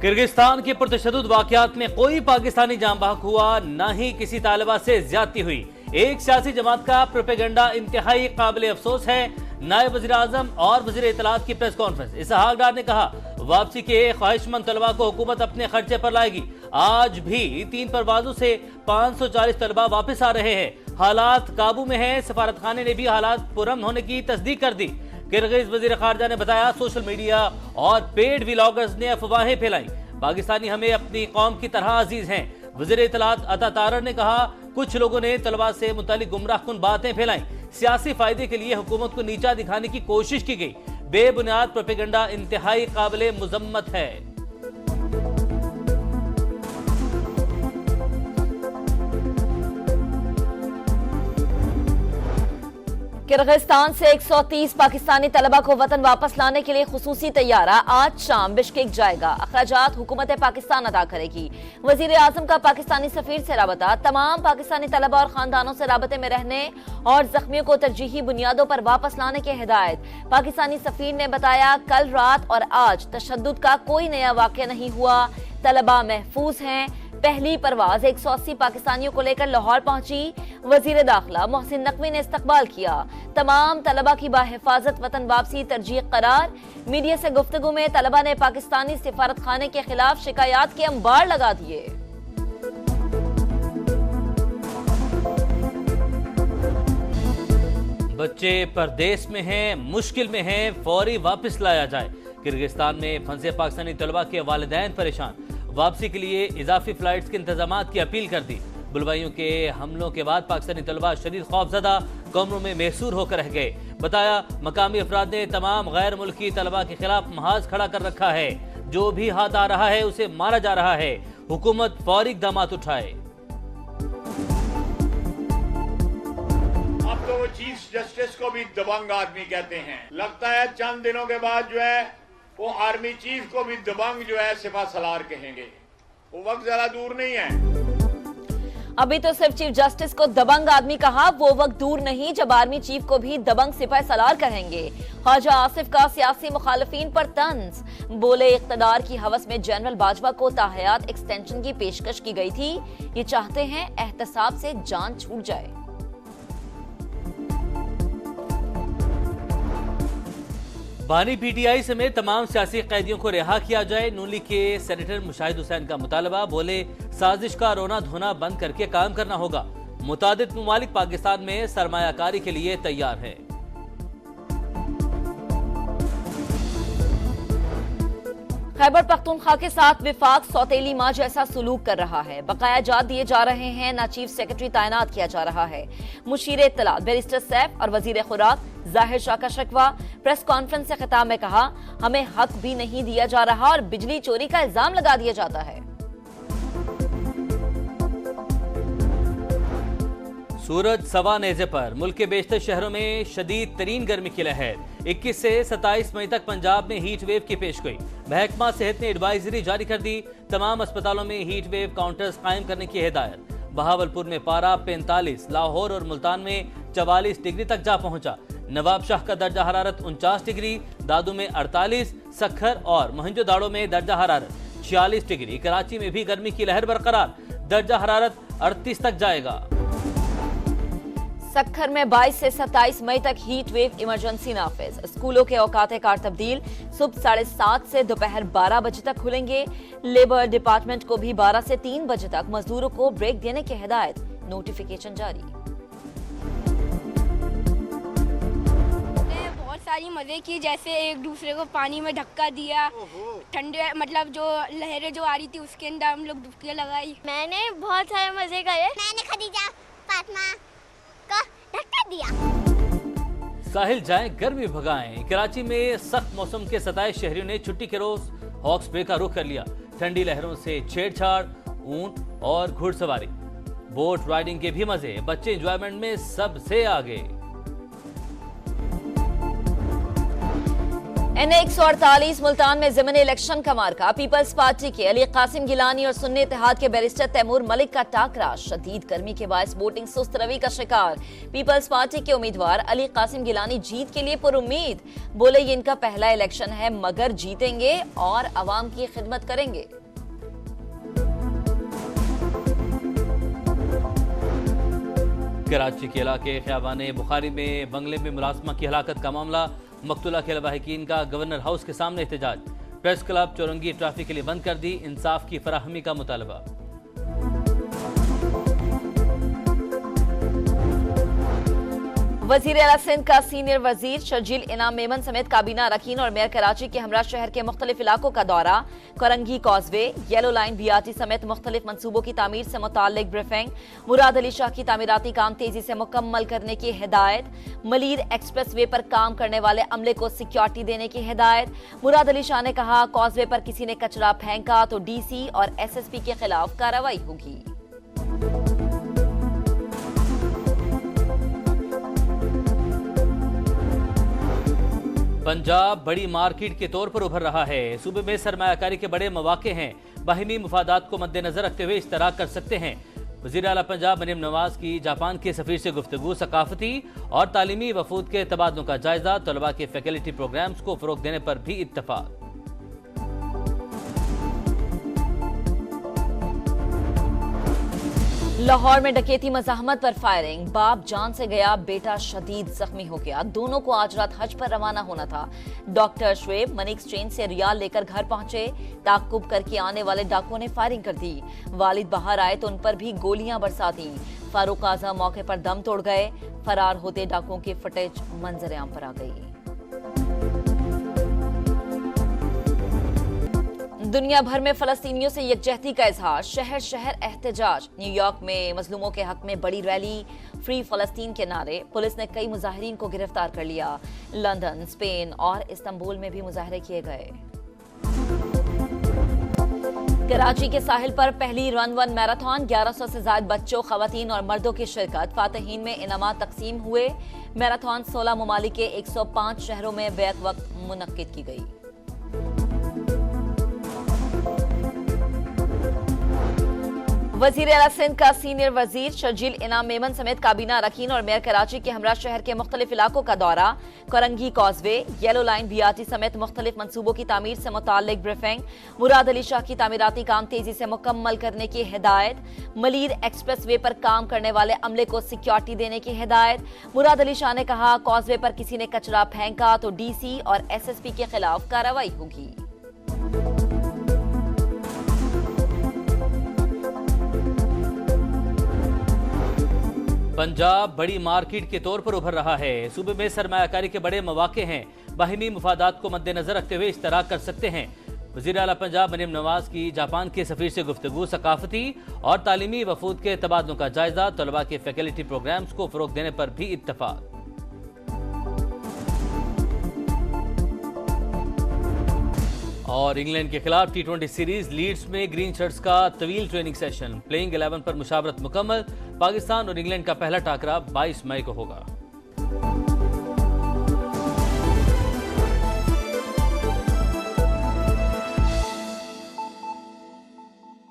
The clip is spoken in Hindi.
किर्गिस्तान के पुरतशद्दुद वाकयात में कोई पाकिस्तानी जाम बहक हुआ, न ही किसी तालिबा से ज्यादती हुई। एक सियासी जमात का प्रोपेगेंडा इंतहाई काबिल अफसोस है। नायब वज़ीर आज़म और वज़ीर इत्तलात की प्रेस कॉन्फ्रेंस, इसहाक डार ने कहा वापसी के ख्वाहिशमंद तलबा को हुकूमत अपने खर्चे पर लाएगी। आज भी 3 परवाजों से 540 तलबा वापस आ रहे हैं। हालात काबू में है। सफारत खाने ने भी हालात पुरअमन होने की तस्दीक कर दी। किर्गिज वज़ीर खारजा ने बताया सोशल मीडिया और पेड व्लॉगर्स ने अफवाहें फैलाई। पाकिस्तानी हमें अपनी कौम की तरह अजीज हैं। वज़ीर इत्तलात अता तारर ने कहा कुछ लोगों ने तलबा से मुतालिक गुमराहकुन बातें फैलाई। सियासी फायदे के लिए हुकूमत को नीचा दिखाने की कोशिश की गई। बेबुनियाद प्रोपेगेंडा इंतहाई काबिल मुजम्मत है। किर्गिस्तान से 130 पाकिस्तानी तलबा को वतन वापस लाने के लिए खुसूसी तैयारा आज शाम बिश्केक जाएगा। अखराजात हुकूमत पाकिस्तान अदा करेगी। वजीर आजम का पाकिस्तानी सफीर से राबता, तमाम पाकिस्तानी तलबा और खानदानों से राबते में रहने और जख्मियों को तरजीही बुनियादों पर वापस लाने की हिदायत। पाकिस्तानी सफीर ने बताया कल रात और आज तशद्दुद का कोई नया वाक़या नहीं हुआ। तलबा महफूज हैं। पहली परवाज 180 पाकिस्तानियों को लेकर लाहौर पहुंची। वजीर दाखिला मोहसिन नकवी ने इस्तकबाल किया। तमाम तलबा की बाहिफाजत वतन वापसी तरजीह करार। मीडिया से गुफ्तगू में तलबा ने पाकिस्तानी सिफारत खाने के खिलाफ शिकायत के अंबार लगा दिए। बच्चे परदेश में हैं, मुश्किल में हैं, फौरी वापस लाया जाए। किर्गिस्तान में फंसे पाकिस्तानी तलबा के वालिदैन परेशान। वापसी के लिए इजाफी फ्लाइट्स के इंतजामात की अपील कर दी। बुलवाइयों के हमलों के बाद पाकिस्तानी तलबा शदीद खौफजदा कमरों में महसूर होकर रह गए। बताया मकामी अफराद ने तमाम गैर मुल्की तलबा के खिलाफ महाज खड़ा कर रखा है। जो भी हाथ आ रहा है उसे मारा जा रहा है। हुकूमत फौरी इक़दामात उठाए। अब तो वो चीफ जस्टिस को भी दबंग आदमी कहते हैं। लगता है चंद दिनों के बाद जो है वो आर्मी चीफ को भी दबंग जो है सिपा सलार कहेंगे। वो वक्त जरा दूर नहीं है। अभी तो सिर्फ चीफ जस्टिस को दबंग आदमी कहा, वो वक्त दूर नहीं जब आर्मी चीफ को भी दबंग सिपा सलार कहेंगे। ख्वाजा आसिफ का सियासी मुखालिफिन पर तंज। बोले इख्तदार की हवस में जनरल बाजवा को ताहयात एक्सटेंशन की पेशकश की गई थी। ये चाहते हैं एहतसाब से जान छूट जाए। बानी पीटीआई समेत तमाम सियासी कैदियों को रिहा किया जाए। नून लीग के सेनेटर मुशाहिद हुसैन का मुतालबा। बोले साजिश का रोना धोना बंद करके काम करना होगा। मुतादिद मुमालिक पाकिस्तान में सरमायाकारी के लिए तैयार है। खैबर पख्तूनख्वा के साथ विफाक सौतेली माँ जैसा सुलूक कर रहा है। बकाया जात दिए जा रहे हैं, ना चीफ सेक्रेटरी तैनात किया जा रहा है। मुशीर इत्तलात बैरिस्टर सैफ और वजीर खुराक जाहिर शाह का शिकवा। प्रेस कॉन्फ्रेंस से खिताब में कहा हमें हक भी नहीं दिया जा रहा और बिजली चोरी का इल्जाम लगा दिया जाता है। सूरज सवा नेज़े पर मुल्क के बेशतर शहरों में शदीद तरीन गर्मी की लहर। 21 से 27 मई तक पंजाब में हीट वेव की पेशगोई। महकमा सेहत ने एडवाइजरी जारी कर दी। तमाम अस्पतालों में हीट वेव काउंटर्स कायम करने की हिदायत। बहावलपुर में पारा 45, लाहौर और मुल्तान में 44 डिग्री तक जा पहुंचा। नवाब शाह का दर्जा हरारत 49 डिग्री, दादू में 48, सखर और मोहनजोदाड़ो में दर्जा हरारत 46 डिग्री। कराची में भी गर्मी की लहर बरकरार, दर्जा हरारत 38 तक जाएगा। सखर में 22 से 27 मई तक हीट वेव इमरजेंसी नाफिज। स्कूलों के औकाते कार तब्दील। सुबह 7:30 से दोपहर 12 बजे तक खुलेंगे। लेबर डिपार्टमेंट को भी 12 से 3 बजे तक मजदूरों को ब्रेक देने की हिदायत। नोटिफिकेशन जारी। बहुत सारी मजे की, जैसे एक दूसरे को पानी में धक्का दिया, ठंडे मतलब जो लहरें जो आ रही थी उसके अंदर हम लोग डुबकियां लगाई। मैंने बहुत सारे मजे करे। मैंने खदीजा फातिमा को धक्का दिया। साहिल जाएं, गर्मी भगाएं। कराची में सख्त मौसम के सताए शहरियों ने छुट्टी के रोज हॉक्स बे का रुख कर लिया। ठंडी लहरों से छेड़छाड़, ऊंट और घुड़सवारी, बोट राइडिंग के भी मजे। बच्चे एंजॉयमेंट में सबसे आगे। NA-148 मुल्तान में ज़िमनी इलेक्शन का मार्का। पीपल्स पार्टी के अली कासिम गिलानी और सुन्नी इत्तेहाद के बैरिस्टर तैमूर मलिक का टाकरा। शदीद गर्मी के बायस वोटिंग सुस्त रवि का शिकार। पीपल्स पार्टी के उम्मीदवार अली कासिम गिलानी जीत के लिए पुरुम्मीद। बोले ये इनका पहला इलेक्शन है मगर जीतेंगे और अवाम की खिदमत करेंगे। कराची के इलाके ख़ियाबान बुखारी में बंगले में मुलाजमा की हलाकत का मामला, मकतूला के लवाहिकीन का गवर्नर हाउस के सामने एहतजाज। प्रेस क्लब चौरंगी ट्रैफिक के लिए बंद कर दी, इंसाफ की फराहमी का मुतालबा। वजीर आला सिंध का सीनियर वजीर शर्जील इनाम मेमन समेत काबीना अरकान और मेयर कराची के हमरा शहर के मुख्तलिफ इलाकों का दौरा। Korangi causeway, yellow line, BRT समेत मुख्तलिफ मनसूबों की तामीर से मुताल्लिक ब्रीफिंग। मुराद अली शाह की तामीराती काम तेजी से मुकम्मल करने की हिदायत। मलीर एक्सप्रेस वे पर काम करने वाले अमले को सिक्योरिटी देने की हिदायत। मुराद अली शाह ने कहा, कॉजवे पर किसी ने कचरा फेंका तो डीसी और एसएसपी के खिलाफ कार्रवाई होगी। पंजाब बड़ी मार्केट के तौर पर उभर रहा है। सूबे में सरमायाकारी के बड़े मौके हैं, बाहिमी मुफादात को मद्देनजर रखते हुए इश्तराक कर सकते हैं। वज़ीर आला पंजाब मरियम नवाज की जापान के सफीर से गुफ्तगू, सकाफती और तालीमी वफूद के तबादलों का जायजा, तलबा के फैकल्टी प्रोग्राम्स को फरोग देने पर भी इत्तफाक। लाहौर में डकैती मज़ाहमत पर फायरिंग, बाप जान से गया, बेटा शदीद जख्मी हो गया। दोनों को आज रात हज पर रवाना होना था। डॉक्टर शुएब मनी एक्सचेंज से रियाल लेकर घर पहुंचे, ताकुब करके आने वाले डाकुओं ने फायरिंग कर दी। वालिद बाहर आए तो उन पर भी गोलियां बरसा दी। फारूक आजम मौके पर दम तोड़ गए। फरार होते डाकुओं की फुटेज मंजर आम पर आ गई। दुनिया भर में फलस्तीनियों से यकजहती का इजहार, शहर शहर एहतजाज। न्यूयॉर्क में मजलूमों के हक में बड़ी रैली, फ्री फलस्तीन के नारे। पुलिस ने कई मुजाहिरीन को गिरफ्तार कर लिया। लंदन, स्पेन और इस्तांबुल में भी मुजाहरे किए गए। कराची के साहिल पर पहली रन वन मैराथन, 1100 से ज्यादा बच्चों, खवातीन और मर्दों की शिरकत। फातहीन में इनामात तकसीम हुए। मैराथन 16 ममालिक के 105 शहरों में बैक वक्त मुनक्किद की गई। वजीर आला सिंध का सीनियर वजीर शर्जील इनाम मेमन समेत काबीना अरकान और मेयर कराची के हमरा शहर के मुख्तलिफ इलाकों का दौरा। Korangi causeway, yellow line, BRT समेत मुख्तलिफ मनसूबों की तामीर से मुताल्लिक ब्रीफिंग। मुराद अली शाह की तामीराती काम तेजी से मुकम्मल करने की हिदायत। मलीर एक्सप्रेस वे पर काम करने वाले अमले को सिक्योरिटी देने की हिदायत। मुराद अली शाह ने कहा, कॉजवे पर किसी ने कचरा फेंका तो डीसी और एसएसपी के खिलाफ कार्रवाई होगी। पंजाब बड़ी मार्केट के तौर पर उभर रहा है। सूबे में सरमायाकारी के बड़े मौके हैं, बाहिमी मुफादात को मद्देनजर रखते हुए इश्तराक कर सकते हैं। वज़ीर आला पंजाब मरियम नवाज की जापान के सफीर से गुफ्तगू, सकाफती और तालीमी वफूद के तबादलों का जायजा, तलबा के फैकल्टी प्रोग्राम्स को फरोग देने पर भी इत्तफाक। और इंग्लैंड के खिलाफ T20 सीरीज लीड्स में ग्रीन शर्ट्स का तवील ट्रेनिंग सेशन, प्लेइंग 11 पर मुशावरत मुकम्मल। पाकिस्तान और इंग्लैंड का पहला टाकरा 22 मई को होगा।